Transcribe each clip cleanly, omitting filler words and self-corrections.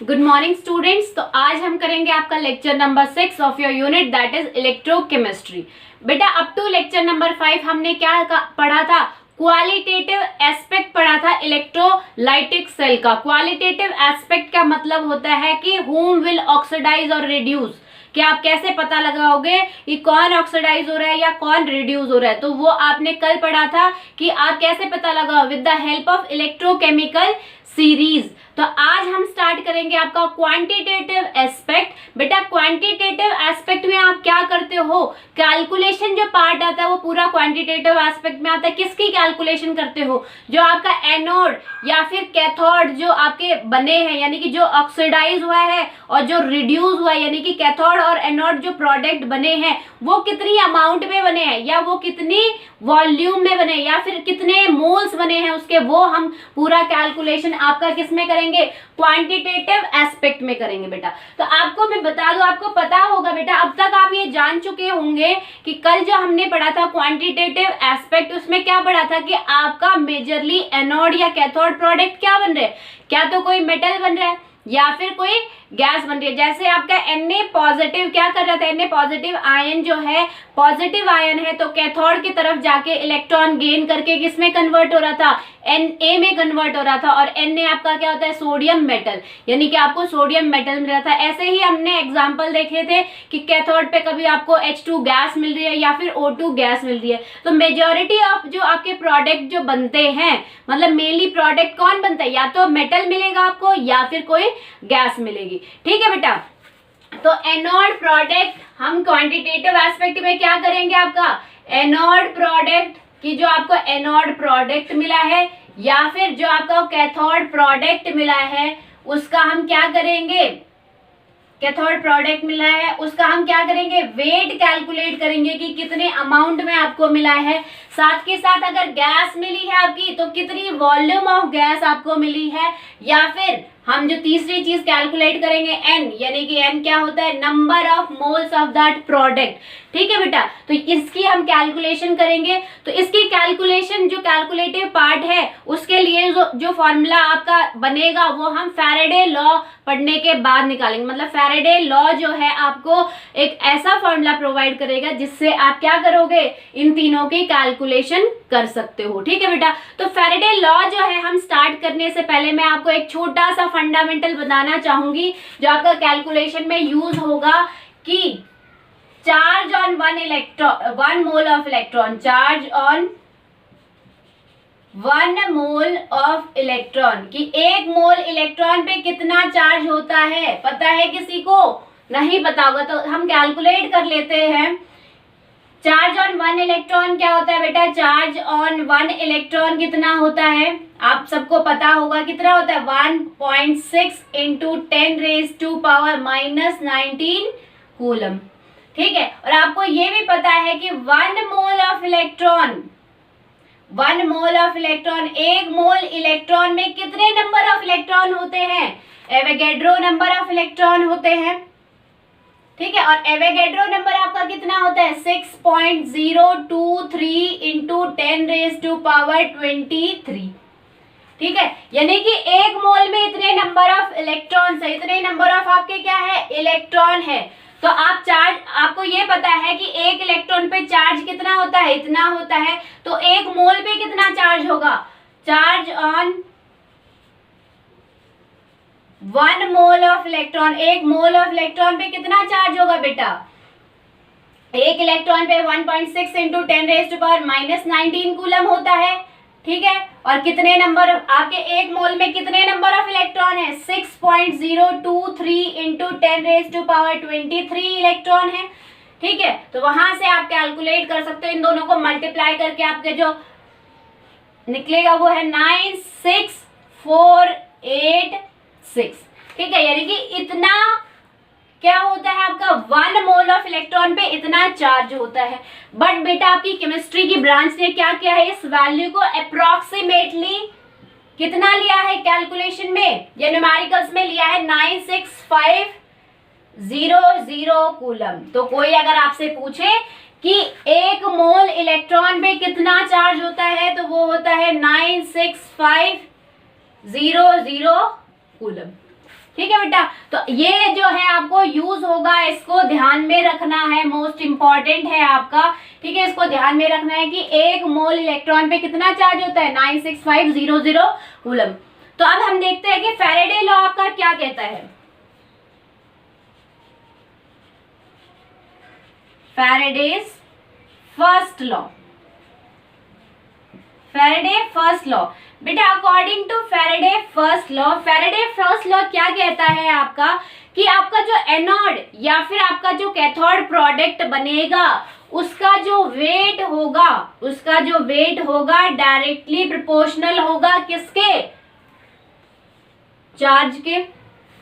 Good morning students. तो आज हम करेंगे आपका lecture number 6 of your unit that is electrochemistry. बेटा अप टू लेक्चर नंबर 5 हमने क्या पढ़ा था? क्वालिटेटिव एस्पेक्ट पढ़ा था इलेक्ट्रोलाइटिक सेल का। क्वालिटेटिव एस्पेक्ट का मतलब होता है कि whom विल ऑक्सीडाइज और रिड्यूस, कि आप कैसे पता लगाओगे कि कौन ऑक्सीडाइज हो रहा है या कौन रिड्यूस हो रहा है। तो वो आपने कल पढ़ा था कि आप कैसे पता लगाओ with the help of electrochemical series. तो आज हम स्टार्ट करेंगे आपका क्वांटिटेटिव एस्पेक्ट। बेटा क्वांटिटेटिव एस्पेक्ट में आप क्या करते हो? कैलकुलेशन जो पार्ट आता है वो पूरा क्वांटिटेटिव एस्पेक्ट में आता है। किसकी कैलकुलेशन करते हो? जो आपका एनोड या फिर कैथोड जो आपके बने हैं, यानी कि जो ऑक्सीडाइज हुआ है और जो रिड्यूस हुआ है, यानी कि कैथोड और एनोड जो प्रोडक्ट बने हैं वो कितनी अमाउंट में बने हैं या वो कितनी वॉल्यूम में बने या फिर कितने मोल्स बने हैं उसके, वो हम पूरा कैलकुलेशन आपका किस में करेंगे? क्वांटिटेटिव एस्पेक्ट में करेंगे बेटा। तो आपको मैं बता दूं, आपको पता होगा बेटा, अब तक आप ये जान चुके होंगे कि कल जो हमने पढ़ा था क्वांटिटेटिव एस्पेक्ट, उसमें क्या पढ़ा था कि आपका मेजरली एनोड या कैथोड प्रोडक्ट क्या बन रहे हैं? क्या तो कोई मेटल बन रहा है या फिर कोई गैस बन रही है। जैसे आपका Na पॉजिटिव क्या कर रहा था? Na पॉजिटिव आयन जो है, पॉजिटिव आयन है, तो कैथोड की तरफ जाके इलेक्ट्रॉन गेन करके किसमें कन्वर्ट हो रहा था? Na में कन्वर्ट हो रहा था। और Na आपका क्या होता है? सोडियम मेटल, यानी कि आपको सोडियम मेटल मिल रहा था। ऐसे ही हमने एग्जाम्पल देखे थे कि कैथोड पे कभी आपको H2 गैस मिल रही है या फिर O2 गैस मिल रही है। तो मेजोरिटी ऑफ जो आपके प्रोडक्ट जो बनते हैं, मतलब मेनली प्रोडक्ट कौन बनता है? या तो मेटल मिलेगा आपको या फिर कोई गैस मिलेगी। ठीक है बेटा। तो एनोड प्रोडक्ट हम क्वांटिटेटिव एस्पेक्ट में क्या करेंगे? आपका एनोड प्रोडक्ट की जो आपको एनोड प्रोडक्ट मिला है या फिर जो आपका कैथोड प्रोडक्ट मिला है उसका हम क्या करेंगे? कैथोड प्रोडक्ट मिला है उसका हम क्या करेंगे? वेट कैलकुलेट करेंगे कि कितने अमाउंट में आपको मिला है। साथ के साथ अगर गैस मिली है आपकी तो कितनी वॉल्यूम ऑफ गैस आपको मिली है। या फिर हम जो तीसरी चीज कैलकुलेट करेंगे n, यानी कि n क्या होता है? Number of moles of that product. ठीक है बेटा। तो इसकी हम कैलकुलेशन करेंगे। तो इसकी कैलकुलेशन जो कैलकुलेटिव पार्ट है उसके लिए जो फॉर्मूला आपका बनेगा वो हम फैराडे लॉ पढ़ने के बाद निकालेंगे। मतलब फैराडे लॉ जो है आपको एक ऐसा फॉर्मूला प्रोवाइड करेगा जिससे आप क्या करोगे? इन तीनों की कैलकुलेशन कर सकते हो। ठीक है बेटा। तो फैराडे लॉ जो है, हम स्टार्ट करने से पहले मैं आपको एक छोटा सा फंडामेंटल बताना चाहूंगी जो आपका कैलकुलेशन में यूज होगा कि charge on one mole of electron, charge on 1 mole of electron, कि 1 मोल इलेक्ट्रॉन पे कितना चार्ज होता है? पता है किसी को? नहीं पता होगा तो हम कैलकुलेट कर लेते हैं। चार्ज ऑन 1 इलेक्ट्रॉन क्या होता है बेटा? चार्ज ऑन 1 इलेक्ट्रॉन कितना होता है? आप सबको पता होगा कितना होता है? 1.6 इंटू 10⁻⁻19 कूलम। ठीक है। और आपको ये भी पता है कि 1 mole of electron, 1 mole of electron, 1 mole electron में कितने नंबर ऑफ इलेक्ट्रॉन होते हैं? एवोगैड्रो नंबर ऑफ इलेक्ट्रॉन होते हैं। ठीक है। और एवोगैड्रो नंबर आपका कितना होता है? 6.023 इंटू 10⁻23। ठीक है। यानी कि 1 मोल में इतने नंबर ऑफ इलेक्ट्रॉन है, इतने नंबर ऑफ आपके क्या है? इलेक्ट्रॉन है। तो आप चार्ज, आपको ये पता है कि 1 इलेक्ट्रॉन पे चार्ज कितना होता है? इतना होता है। तो 1 मोल पे कितना चार्ज होगा? Charge on 1 mole of electron, 1 mole of electron पे कितना चार्ज होगा बेटा? 1 इलेक्ट्रॉन पे 1.6 इंटू 10⁻⁻19 कूलम होता है। ठीक है। और कितने नंबर आपके 1 मोल में कितने नंबर ऑफ इलेक्ट्रॉन है? 6.023 इंटू 10⁻23 इलेक्ट्रॉन है। ठीक है। तो वहां से आप कैलकुलेट कर सकते हो। इन दोनों को मल्टीप्लाई करके आपके जो निकलेगा वो है 96486। ठीक है। यानी कि इतना क्या होता है आपका? 1 मोल ऑफ इलेक्ट्रॉन पे इतना चार्ज होता है। बट बेटा आपकी केमिस्ट्री की ब्रांच ने क्या किया है? इस वैल्यू को अप्रोक्सीमेटली कितना लिया है कैलकुलेशन में या न्यूमेरिकल्स में लिया है? 96500 कूलम। तो कोई अगर आपसे पूछे कि 1 मोल इलेक्ट्रॉन पे कितना चार्ज होता है तो वो होता है 96500 कूलम। ठीक है बेटा, तो ये जो है आपको यूज होगा, इसको ध्यान में रखना है, मोस्ट इंपॉर्टेंट है आपका। ठीक है, इसको ध्यान में रखना है कि 1 मोल इलेक्ट्रॉन पे कितना चार्ज होता है, 96500 कूलम। तो अब हम देखते हैं कि फैराडे लॉ आपका क्या कहता है। Faraday's first law, Faraday first law बेटा, according to Faraday first law, Faraday first law क्या कहता है आपका कि आपका जो एनोड या फिर आपका जो कैथोड प्रोडक्ट बनेगा उसका जो वेट होगा, उसका जो वेट होगा डायरेक्टली प्रोपोर्शनल होगा किसके, चार्ज के।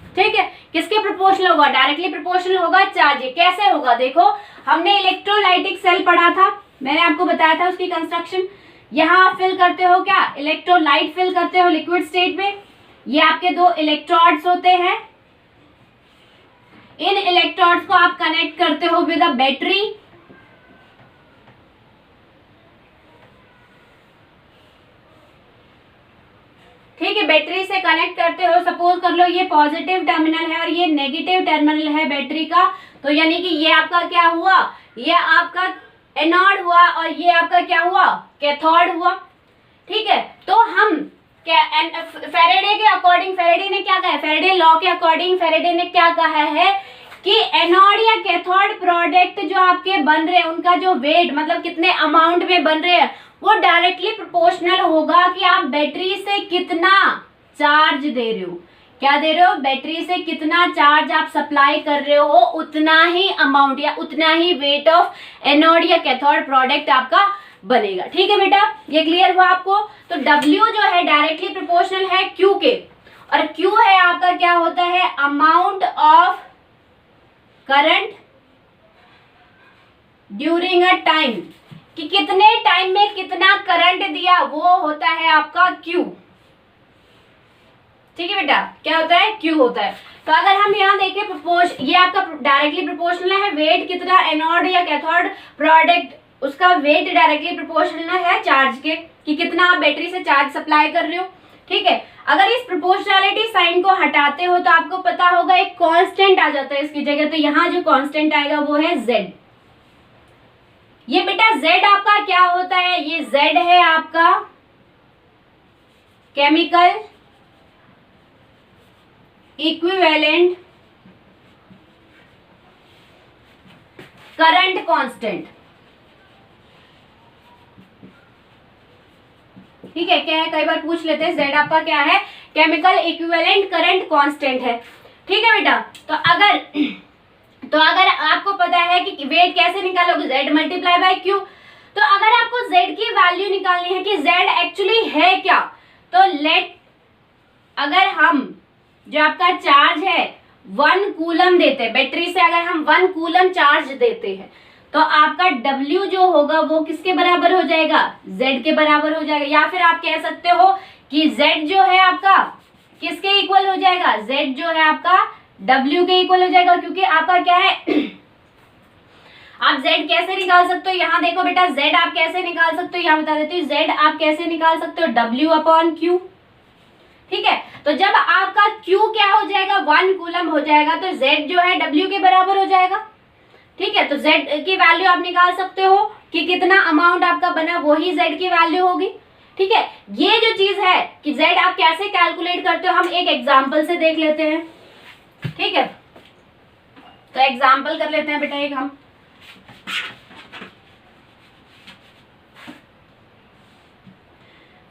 ठीक है, किसके प्रोपोर्शनल होगा, डायरेक्टली प्रोपोर्शनल होगा चार्ज के। कैसे होगा, देखो हमने इलेक्ट्रोलाइटिक सेल पढ़ा था, मैंने आपको बताया था उसकी कंस्ट्रक्शन। यहाँ आप फिल करते हो क्या, इलेक्ट्रोलाइट फिल करते हो लिक्विड स्टेट में। ये आपके 2 इलेक्ट्रोड्स होते हैं, इन इलेक्ट्रोड्स को आप कनेक्ट करते हो विद अ बैटरी। ठीक है, बैटरी से कनेक्ट करते हो। सपोज कर लो ये पॉजिटिव टर्मिनल है और ये नेगेटिव टर्मिनल है बैटरी का, तो यानी कि ये आपका क्या हुआ, ये आपका एनोड हुआ और ये आपका क्या हुआ, कैथोड हुआ। ठीक है, तो हम फैराडे के अकॉर्डिंग, फैराडे ने क्या कहा है, फैराडे लॉ के अकॉर्डिंग फैराडे ने क्या कहा है कि एनोड या कैथोड प्रोडक्ट जो आपके बन रहे हैं उनका जो वेट, मतलब कितने अमाउंट में बन रहे हैं, वो डायरेक्टली प्रोपोर्शनल होगा कि आप बैटरी से कितना चार्ज दे रहे हो। क्या दे रहे हो, बैटरी से कितना चार्ज आप सप्लाई कर रहे हो, उतना ही अमाउंट या उतना ही वेट ऑफ एनोड या कैथोड प्रोडक्ट आपका बनेगा। ठीक है बेटा, ये क्लियर हुआ आपको। तो W जो है डायरेक्टली प्रोपोर्शनल है Q के, और Q है आपका क्या होता है, amount of current during a time, कि कितने टाइम में कितना करंट दिया, वो होता है आपका Q। ठीक है बेटा, क्या होता है, Q होता है। तो अगर हम यहाँ देखें ये आपका डायरेक्टली प्रोपोर्शनल है, वेट कितना एनोड या कैथोड प्रोडक्ट, उसका वेट डायरेक्टली प्रोपोर्शनल है चार्ज के, कि कितना आप बैटरी से चार्ज सप्लाई कर रहे हो। ठीक है, अगर इस प्रोपोर्शनैलिटी साइन को हटाते हो तो आपको पता होगा एक कांस्टेंट आ जाता है इसकी जगह, तो यहाँ जो कांस्टेंट आएगा वो है Z। ये बेटा Z आपका क्या होता है, ये Z है आपका केमिकल इक्विवेलेंट करंट कांस्टेंट। ठीक है, क्या है, कई बार पूछ लेते हैं, Z आपका क्या है, केमिकल इक्विवेलेंट करंट कांस्टेंट है। ठीक है बेटा, तो अगर आपको पता है कि वेट कैसे निकालोगे, Z मल्टीप्लाई बाय Q, तो अगर आपको Z की वैल्यू निकालनी है कि Z एक्चुअली है क्या, तो अगर हम जो आपका चार्ज है 1 कूलम देते हैं, बैटरी से अगर हम 1 कूलम चार्ज देते हैं, तो आपका W जो होगा वो किसके बराबर हो जाएगा, Z के बराबर हो जाएगा। या फिर आप कह सकते हो कि Z जो है आपका किसके इक्वल हो जाएगा, Z जो है आपका W के इक्वल हो जाएगा, क्योंकि आपका क्या है आप Z कैसे निकाल सकते हो, यहाँ देखो बेटा Z आप कैसे निकाल सकते हो, यहाँ बता देती हूँ, Z आप कैसे निकाल सकते हो, W/Q। ठीक है, तो जब आपका Q क्या हो जाएगा, 1 कूलम हो जाएगा, तो Z जो है W के बराबर हो जाएगा। ठीक है, तो Z की वैल्यू आप निकाल सकते हो कि कितना अमाउंट आपका बना, वही Z की वैल्यू होगी। ठीक है, ये जो चीज है कि Z आप कैसे कैलकुलेट करते हो, हम एक एग्जांपल से देख लेते हैं। ठीक है, तो एग्जांपल कर लेते हैं बेटा एक हम।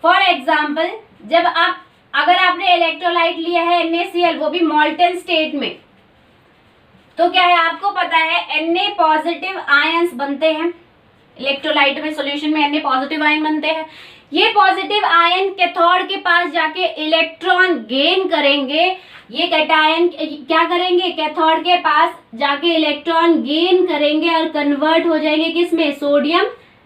फॉर एग्जांपल, अगर आपने इलेक्ट्रोलाइट लिया है NaCl, वो भी मॉल्टन स्टेट में, तो क्या है आपको पता है Na पॉजिटिव आयंस बनते हैं इलेक्ट्रोलाइट में, सॉल्यूशन में Na पॉजिटिव आयन बनते हैं। ये पॉजिटिव आयन कैथोड के पास जाके इलेक्ट्रॉन गेन करेंगे, ये कैटायन क्या करेंगे, कैथोड के पास जाके इलेक्ट्रॉन गेन करेंगे और कन्वर्ट हो जाएंगे किसमें, सोडियम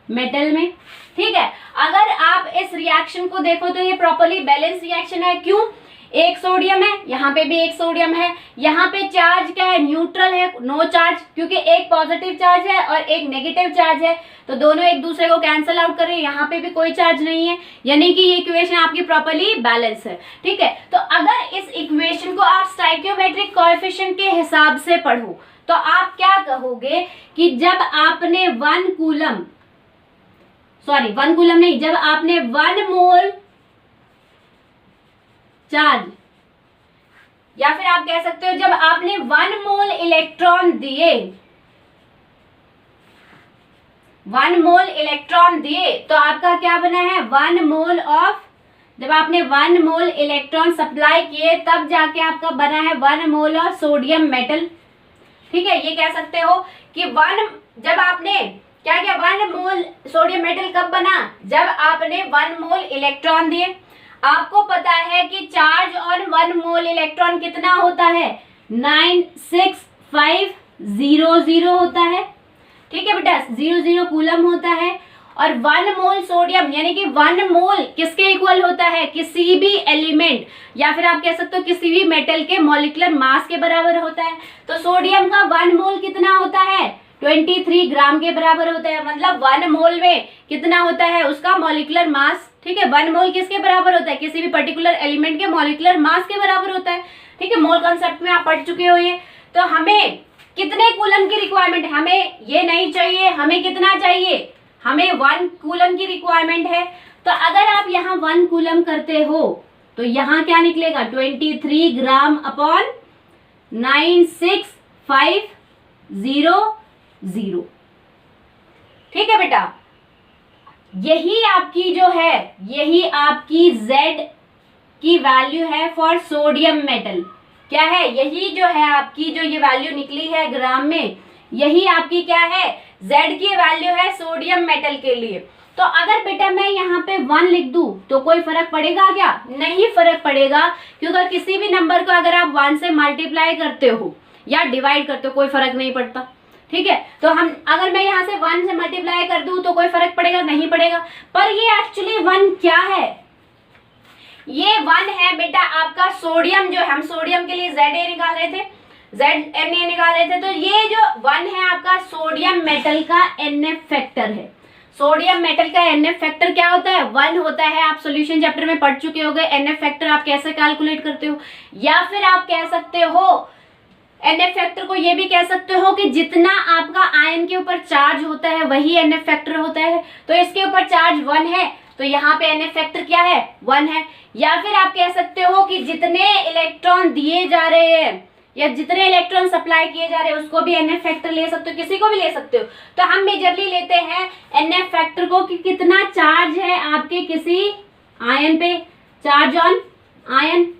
मेटल में। ठीक है, अगर आप इस रिएक्शन को देखो तो ये प्रॉपर्ली बैलेंस रिएक्शन है। क्यों, एक सोडियम है, यहाँ पे भी एक सोडियम है। यहाँ पे चार्ज क्या है, न्यूट्रल है, नो चार्ज, क्योंकि एक पॉजिटिव चार्ज है और एक नेगेटिव चार्ज है, तो दोनों एक दूसरे को कैंसिल आउट कर रहे हैं। यहाँ पे भी कोई चार्ज नहीं है, यानी कि ये इक्वेशन आपकी प्रॉपर्ली बैलेंस है। ठीक है, तो अगर इस इक्वेशन को आप स्टाइकियोमेट्रिक कोएफिशिएंट के हिसाब से पढ़ो तो आप क्या कहोगे कि जब आपने 1 कूलम नहीं, जब आपने 1 मोल चार्ज, या फिर आप कह सकते हो जब आपने 1 मोल इलेक्ट्रॉन दिए, 1 मोल इलेक्ट्रॉन दिए, तो आपका क्या बना है, 1 मोल ऑफ, जब आपने 1 मोल इलेक्ट्रॉन सप्लाई किए तब जाके आपका बना है 1 मोल ऑफ सोडियम मेटल। ठीक है, ये कह सकते हो कि जब आपने क्या किया, 1 मोल सोडियम मेटल कब बना, जब आपने 1 मोल इलेक्ट्रॉन दिए। आपको पता है कि चार्ज ऑन 1 मोल इलेक्ट्रॉन कितना होता है, 96500 होता है। ठीक है बेटा, 00 कूलम होता है। और 1 मोल सोडियम यानी कि 1 मोल किसके इक्वल होता है, किसी भी एलिमेंट या फिर आप कह सकते हो किसी भी मेटल के मॉलिक्यूलर मास के बराबर होता है। तो सोडियम का 1 मोल कितना होता है, 23 ग्राम के बराबर होता है। मतलब 1 मोल में कितना होता है उसका मॉलिक्यूलर मास। ठीक है, 1 मोल किसके बराबर होता है, किसी भी पर्टिकुलर एलिमेंट के मॉलिक्यूलर मास के बराबर होता है। ठीक है, मोल कॉन्सेप्ट में आप पढ़ चुके हो ये। तो हमें कितने कूलम की रिक्वायरमेंट है, हमें ये नहीं चाहिए, हमें कितना चाहिए, हमें 1 कूलम की रिक्वायरमेंट है। तो अगर आप यहाँ 1 कूलम करते हो तो यहाँ क्या निकलेगा, 23 ग्राम अपॉन 96500। ठीक है बेटा, यही आपकी जो है, यही आपकी Z की वैल्यू है फॉर सोडियम मेटल। क्या है, यही जो है आपकी जो ये वैल्यू निकली है ग्राम में, यही आपकी क्या है, Z की वैल्यू है सोडियम मेटल के लिए। तो अगर बेटा मैं यहाँ पे 1 लिख दूं तो कोई फर्क पड़ेगा क्या, नहीं फर्क पड़ेगा, क्योंकि किसी भी नंबर को अगर आप 1 से मल्टीप्लाई करते हो या डिवाइड करते हो कोई फर्क नहीं पड़ता। ठीक है, तो अगर मैं यहाँ से 1 से मल्टीप्लाई कर दूं तो कोई फर्क पड़ेगा, नहीं पड़ेगा। पर ये एक्चुअली 1 क्या है, ये 1 है बेटा आपका सोडियम, जो हम सोडियम के लिए ZA निकाल रहे थे, ZNA निकाल रहे थे। तो ये जो 1 है आपका सोडियम मेटल का NF फैक्टर है। सोडियम मेटल का NF फैक्टर क्या होता है, 1 होता है। आप सॉल्यूशन चैप्टर में पढ़ चुके होंगे NF फैक्टर आप कैसे कैलकुलेट करते हो। या फिर आप कह सकते हो NF फैक्टर को ये भी कह सकते हो कि जितना आपका आयन के ऊपर चार्ज होता है वही NF फैक्टर होता है। तो इसके ऊपर चार्ज 1 है तो यहाँ पे NF फैक्टर क्या है, 1 है। या फिर आप कह सकते हो कि जितने इलेक्ट्रॉन दिए जा रहे हैं या जितने इलेक्ट्रॉन सप्लाई किए जा रहे हैं उसको भी NF फैक्टर ले सकते हो, किसी को भी ले सकते हो। तो हम मेजरली लेते हैं NF फैक्टर को कि कितना चार्ज है आपके किसी आयन पे, चार्ज ऑन आयन।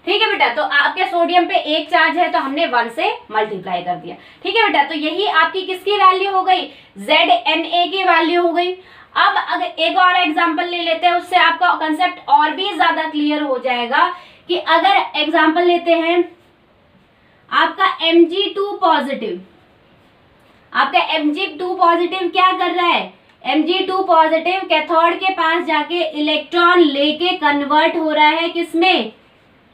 ठीक है बेटा, तो आपके सोडियम पे 1 चार्ज है तो हमने 1 से मल्टीप्लाई कर दिया। ठीक है बेटा, तो यही आपकी किसकी वैल्यू हो गई, ZNA की वैल्यू हो गई। अब अगर एक और एग्जांपल ले लेते हैं, उससे आपका कंसेप्ट और भी ज्यादा क्लियर हो जाएगा। कि अगर एग्जांपल लेते हैं आपका Mg2 पॉजिटिव, आपका Mg2 पॉजिटिव क्या कर रहा है, Mg2 पॉजिटिव कैथोड के पास जाके इलेक्ट्रॉन लेके कन्वर्ट हो रहा है किसमें,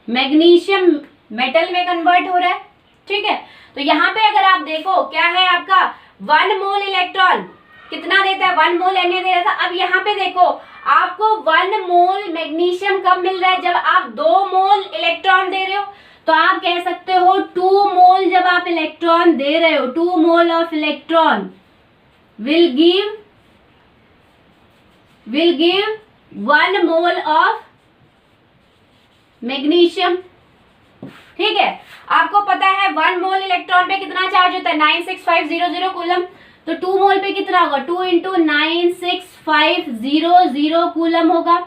मैग्नीशियम मेटल में कन्वर्ट हो रहा है। ठीक है, तो यहाँ पे अगर आप देखो क्या है आपका 1 मोल इलेक्ट्रॉन कितना देता है, 1 मोल Na दे रहा था। अब यहाँ पे देखो आपको 1 मोल मैग्नीशियम कब मिल रहा है, जब आप 2 मोल इलेक्ट्रॉन दे रहे हो। तो आप कह सकते हो 2 मोल जब आप इलेक्ट्रॉन दे रहे हो, 2 mole of electron will give 1 mole of magnesium. ठीक है, आपको पता है 1 मोल इलेक्ट्रॉन पे कितना चार्ज होता है, 96500 कूलम। तो 2 मोल पे कितना होगा, 2 × 96500 कूलम होगा।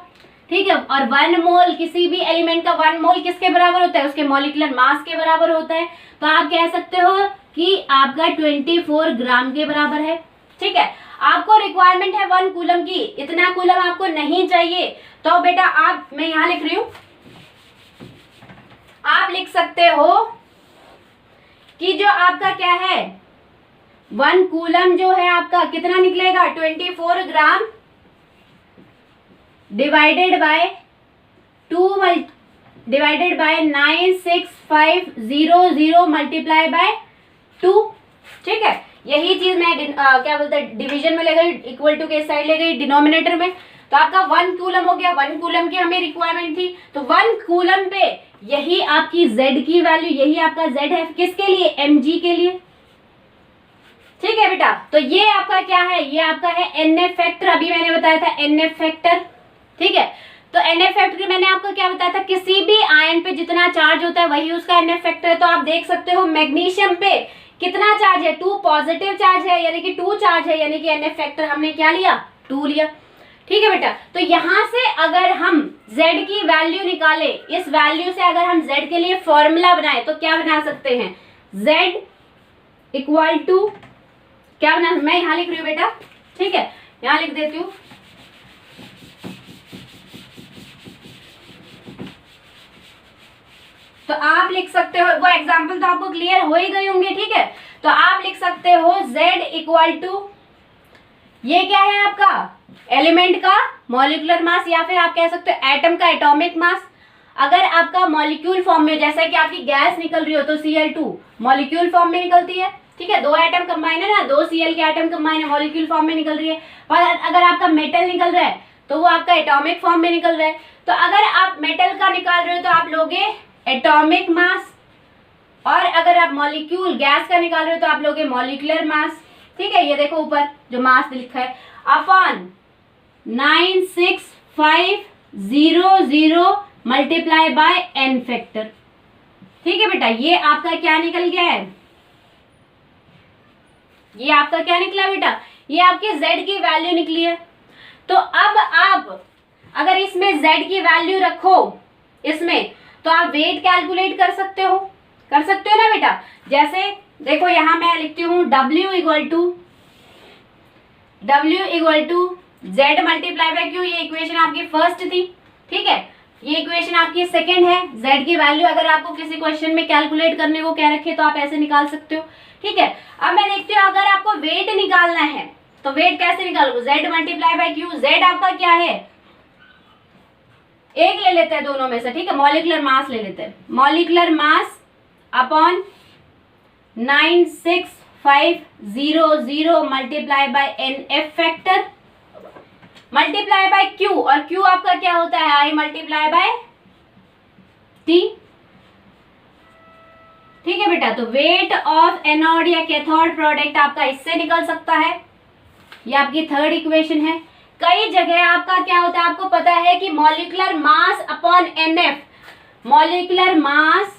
ठीक है, और 1 मोल किसी भी एलिमेंट का 1 मोल किसके बराबर होता है, उसके मॉलिक्यूलर मास के बराबर होता है। तो आप कह सकते हो कि आपका 24 ग्राम के बराबर है। ठीक है, आपको रिक्वायरमेंट है 1 कूलम की, इतना कूलम आपको नहीं चाहिए। तो बेटा आप, मैं यहाँ लिख रही हूँ, आप लिख सकते हो कि जो आपका क्या है 1 कूलम जो है आपका कितना निकलेगा, 24 gram divided by 2 divided by 96500 multiply bye 2। ठीक है, यही चीज मैं क्या बोलते हैं डिवीजन में ले गई, इक्वल टू के साइड ले गई डिनोमिनेटर में, तो आपका 1 कूलम हो गया। 1 कूलम की हमें रिक्वायरमेंट थी, तो 1 कूलम पे यही आपकी Z की वैल्यू, यही आपका Z है किसके लिए, mg के लिए। ठीक है बेटा, तो ये आपका क्या है, ये आपका है NF फैक्टर, अभी मैंने बताया था NF फैक्टर। ठीक है, तो NF फैक्टर मैंने आपको क्या बताया था, किसी भी आयन पे जितना चार्ज होता है वही उसका NF फैक्टर है। तो आप देख सकते हो मैग्नीशियम पे कितना चार्ज है, 2 पॉजिटिव चार्ज है, यानी कि 2 चार्ज है, यानी कि NF फैक्टर हमने क्या लिया, 2 लिया। ठीक है बेटा, तो यहां से अगर हम Z की वैल्यू निकाले, इस वैल्यू से अगर हम Z के लिए फॉर्मूला बनाए तो क्या बना सकते हैं, Z इक्वल टू क्या बना, मैं यहां लिख रही हूँ बेटा, ठीक है, यहां लिख देती हूँ, तो आप लिख सकते हो, वो एग्जाम्पल तो आपको क्लियर हो ही गई होंगे। ठीक है, तो आप लिख सकते हो Z इक्वल टू, ये क्या है आपका एलिमेंट का मॉलिक्यूलर मास, या फिर आप कह सकते हो एटम का एटॉमिक मास। अगर आपका मॉलिक्यूल फॉर्म में, जैसा कि आपकी गैस निकल रही हो तो Cl2 मॉलिक्यूल फॉर्म में निकलती है। ठीक है, 2 एटम कंबाइन है ना, 2 Cl के एटम कंबाइन है, मॉलिक्यूल फॉर्म में निकल रही है। और अगर आपका मेटल निकल रहा है तो वो आपका एटॉमिक फॉर्म में निकल रहा है। तो अगर आप मेटल का निकाल रहे हो तो आप लोगे एटॉमिक मास, और अगर आप मॉलिक्यूल गैस का निकाल रहे हो तो आप लोगे मॉलिक्यूलर मास। ठीक है, ये देखो ऊपर जो मास लिखा है upon 96500 multiply bye n factor. ठीक है बेटा, ये आपका क्या निकल गया है, ये आपका क्या निकला बेटा, ये आपके Z की वैल्यू निकली है। तो अब आप अगर इसमें Z की वैल्यू रखो इसमें, तो आप वेट कैलकुलेट कर सकते हो ना बेटा। जैसे देखो यहां मैं लिखती हूँ W equal to Z multiply by Q, ये इक्वेशन आपकी फर्स्ट थी। ठीक है, ये इक्वेशन आपकी सेकंड है। Z की वैल्यू अगर आपको किसी क्वेश्चन में कैलकुलेट करने को कह रखे तो आप ऐसे निकाल सकते हो। ठीक है, अब मैं देखती हूँ अगर आपको वेट निकालना है तो वेट कैसे निकालोगे, Z multiply by Q। Z आपका क्या है, एक ले लेते हैं दोनों में से। ठीक है, मॉलिक्यूलर मास ले लेते हैं, molecular mass upon 96500 multiply by NF factor multiply by Q, और Q आपका क्या होता है, I मल्टीप्लाई बाय T। ठीक है बेटा, तो वेट ऑफ एनोड या कैथोड प्रोडक्ट आपका इससे निकल सकता है, ये आपकी थर्ड इक्वेशन है। कई जगह आपका क्या होता है, आपको पता है कि molecular mass upon NF, molecular mass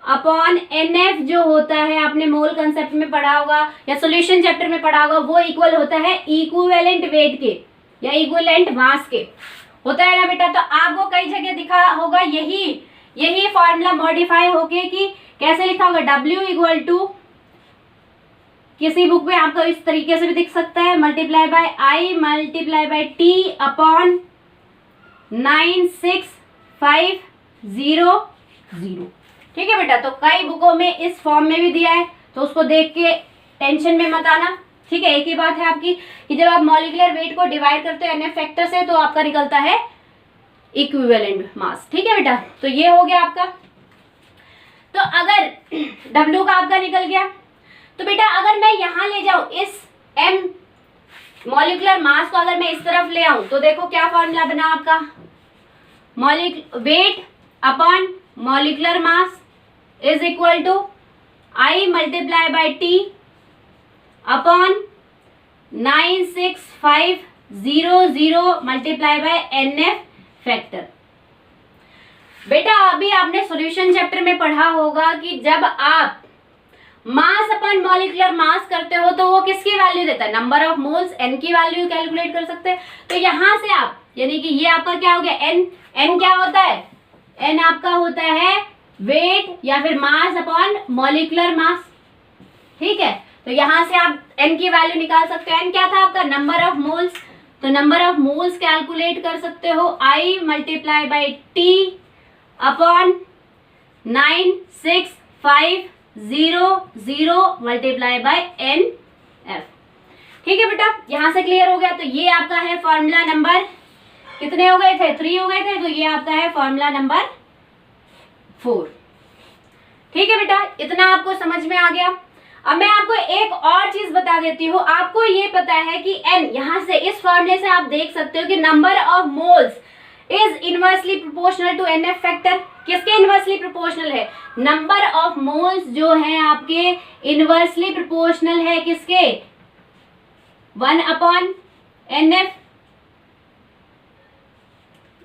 upon NF जो होता है, आपने मोल कंसेप्ट में पढ़ा होगा या सॉल्यूशन चैप्टर में पढ़ा होगा, वो इक्वल होता है इक्विवेलेंट वेट के या इक्विवेलेंट मास के, होता है ना बेटा। तो आपको कई जगह दिखा होगा यही फॉर्मूला मॉडिफाई होके कि कैसे लिखा होगा, W इक्वल टू, किसी बुक में आपको इस तरीके से भी दिख सकता है, multiply by I multiply by T upon 96500। ठीक है बेटा, तो कई बुकों में इस फॉर्म में भी दिया है, तो उसको देख के टेंशन में मत आना। ठीक है, एक ही बात है आपकी कि जब आप मॉलिक्यूलर वेट को डिवाइड करते हो NF फैक्टर से तो आपका निकलता है इक्विवेलेंट मास। ठीक है बेटा, तो ये हो गया आपका। तो अगर W का आपका निकल गया, तो बेटा अगर मैं यहां ले जाऊं इस M मॉलिक्यूलर मास को, अगर मैं इस तरफ ले आऊं तो देखो क्या फॉर्मूला बना आपका, weight upon molecular mass is equal to I multiply by T upon 96500 multiply by NF factor. बेटा अभी आपने सॉल्यूशन चैप्टर में पढ़ा होगा कि जब आप मास अपॉन मॉलिक्यूलर मास करते हो तो वो किसकी वैल्यू देता है, नंबर ऑफ मोल्स, N की वैल्यू कैलकुलेट कर सकते हैं। तो यहां से आप, यानी कि ये आपका क्या हो गया, N क्या होता है, N आपका होता है वेट या फिर मास अपॉन मॉलिक्यूलर मास। ठीक है, तो यहां से आप N की वैल्यू निकाल सकते हो। N क्या था आपका, नंबर ऑफ मोल्स, तो नंबर ऑफ मोल्स कैलकुलेट कर सकते हो I multiply by T upon 96500 multiply by NF। ठीक है बेटा, यहां से क्लियर हो गया। तो ये आपका है फॉर्मूला नंबर कितने हो गए थे? 3 हो गए थे, तो ये आपका है फॉर्मूला नंबर 4। ठीक है बेटा, इतना आपको समझ में आ गया। अब मैं आपको एक और चीज बता देती हूँ। आपको ये पता है कि n, यहां से इस फॉर्मूले से आप देख सकते हो कि number of moles is inversely proportional to NF factor. किसके इनवर्सली प्रोपोर्शनल है? नंबर ऑफ मोल्स जो है आपके इनवर्सली प्रोपोर्शनल है किसके? 1/NF।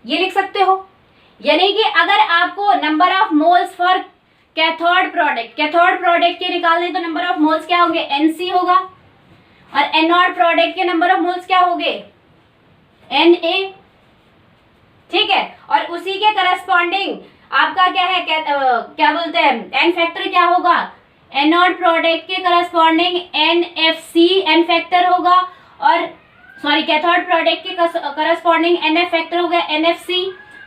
ये लिख सकते हो। यानी कि अगर आपको number of moles for cathode product के निकालने तो नंबर ऑफ मोल्स क्या होंगे? NC होगा। और एनोड प्रोडक्ट के नंबर ऑफ मोल्स क्या होंगे? NA। ठीक है, और उसी के करस्पॉन्डिंग आपका क्या है, क्या बोलते हैं, एन फैक्टर क्या होगा? एनोड प्रोडक्ट के करस्पॉन्डिंग NFC एन फैक्टर होगा, और सॉरी कैथोड प्रोडक्ट के करस्पॉन्डिंग NF फैक्टर होगा NFC,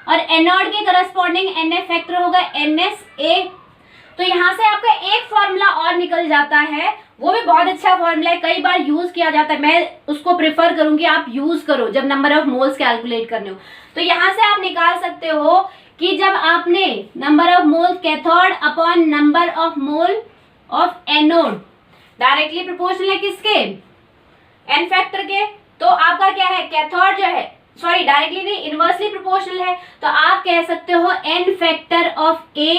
और एनोड के करस्पॉन्डिंग NF फैक्टर होगा NSA। तो यहाँ से आपका एक फॉर्मूला और निकल जाता है, वो भी बहुत अच्छा फॉर्मूला है, कई बार यूज किया जाता है। मैं उसको प्रेफर करूंगी आप यूज करो जब नंबर ऑफ मोल्स कैलकुलेट करने हो। तो यहाँ से आप निकाल सकते हो कि जब आपने number of mole cathode upon number of mole of anode directly proportional है किसके? एन फैक्टर के। तो आपका क्या है, कैथोड जो है, सॉरी डायरेक्टली नहीं, इनवर्सली प्रोपोर्शनल है, तो आप कह सकते हो n factor of A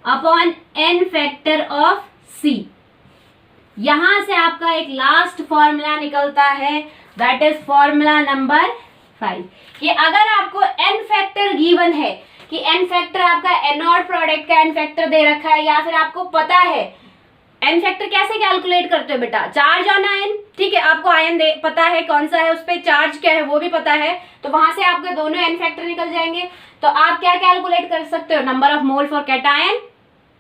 upon n factor of C। यहां से आपका एक लास्ट फॉर्मूला निकलता है, दैट इज फॉर्मूला नंबर 5, कि अगर आपको एन फैक्टर गिवन है कि एन फैक्टर आपका एनोड प्रोडक्ट का एन फैक्टर दे रखा है, या फिर आपको पता है एन फैक्टर कैसे कैलकुलेट करते हो बेटा? Charge on ion. ठीक है, आपको आयन पता है कौन सा है, उस पर चार्ज क्या है वो भी पता है, तो वहां से आपके दोनों एन फैक्टर निकल जाएंगे। तो आप क्या कैलकुलेट कर सकते हो? Number of mole for cation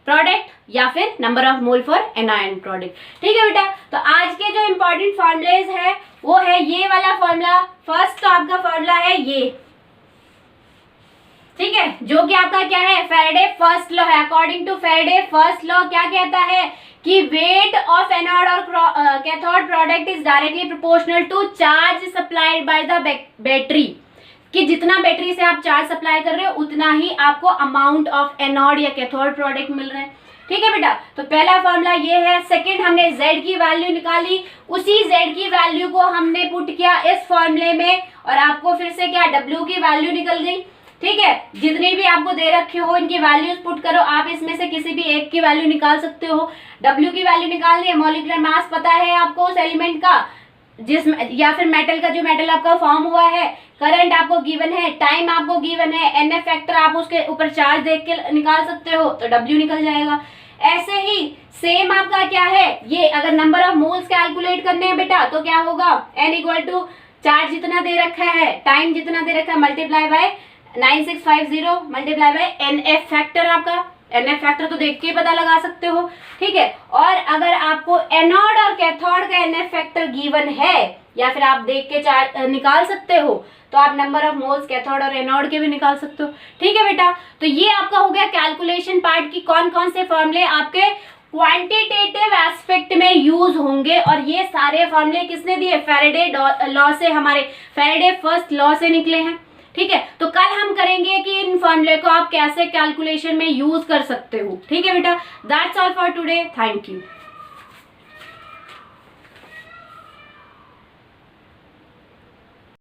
product या फिर number of mole for anion product. ठीक है बेटा, तो आज के जो इंपॉर्टेंट फॉर्मुलेज है वो है ये वाला फॉर्मूला। फर्स्ट तो आपका फॉर्मूला है ये, ठीक है, जो कि आपका क्या है, फैराडे फर्स्ट लॉ है। According to Faraday first law क्या कहता है कि वेट ऑफ एनोड और cathode product is directly proportional to charge supplied by the battery, कि जितना बैटरी से आप चार्ज सप्लाई कर रहे हो उतना ही आपको अमाउंट ऑफ एनोड या कैथोड प्रोडक्ट मिल रहे हैं। ठीक है बेटा, तो पहला फॉर्मूला ये है। सेकंड, हमने Z की वैल्यू निकाली, उसी Z की वैल्यू को हमने पुट किया इस फॉर्मूले में, और आपको फिर से क्या W की वैल्यू निकल गई। ठीक है, जितनी भी आपको दे रखे हो इनकी वैल्यूज पुट करो, आप इसमें से किसी भी एक की वैल्यू निकाल सकते हो। W की वैल्यू निकालनी है, मॉलिक्यूलर मास पता है आपको उस एलिमेंट का, जिसमें या फिर मेटल का, जो मेटल आपका फॉर्म हुआ है, करंट आपको गिवन है, टाइम आपको गिवन है, NF फैक्टर आप उसके ऊपर चार्ज देख के निकाल सकते हो, तो W निकल जाएगा। ऐसे ही सेम आपका क्या है, ये अगर नंबर ऑफ मोल्स कैलकुलेट करने हैं बेटा तो क्या होगा, N इक्वल टू चार्ज जितना दे रखा है, टाइम जितना दे रखा है, multiply by 9650 multiply by NF factor. आपका NF फैक्टर तो देख के पता लगा सकते हो। ठीक है, और अगर आपको एनोड और कैथोड का NF फैक्टर गिवन है या फिर आप देख के निकाल सकते हो, तो आप नंबर ऑफ मोल्स कैथोड और एनोड के भी निकाल सकते हो। ठीक है बेटा, तो ये आपका हो गया कैलकुलेशन पार्ट की कौन कौन से फॉर्मूले आपके क्वांटिटेटिव एस्पेक्ट में यूज होंगे, और ये सारे फॉर्मूले किसने दिए, फैराडे लॉ से, हमारे फैराडे फर्स्ट लॉ से निकले हैं। ठीक है, तो कल हम करेंगे कि इन फॉर्मूले को आप कैसे कैलकुलेशन में यूज कर सकते हो। ठीक है बेटा, that's all for today, thank you.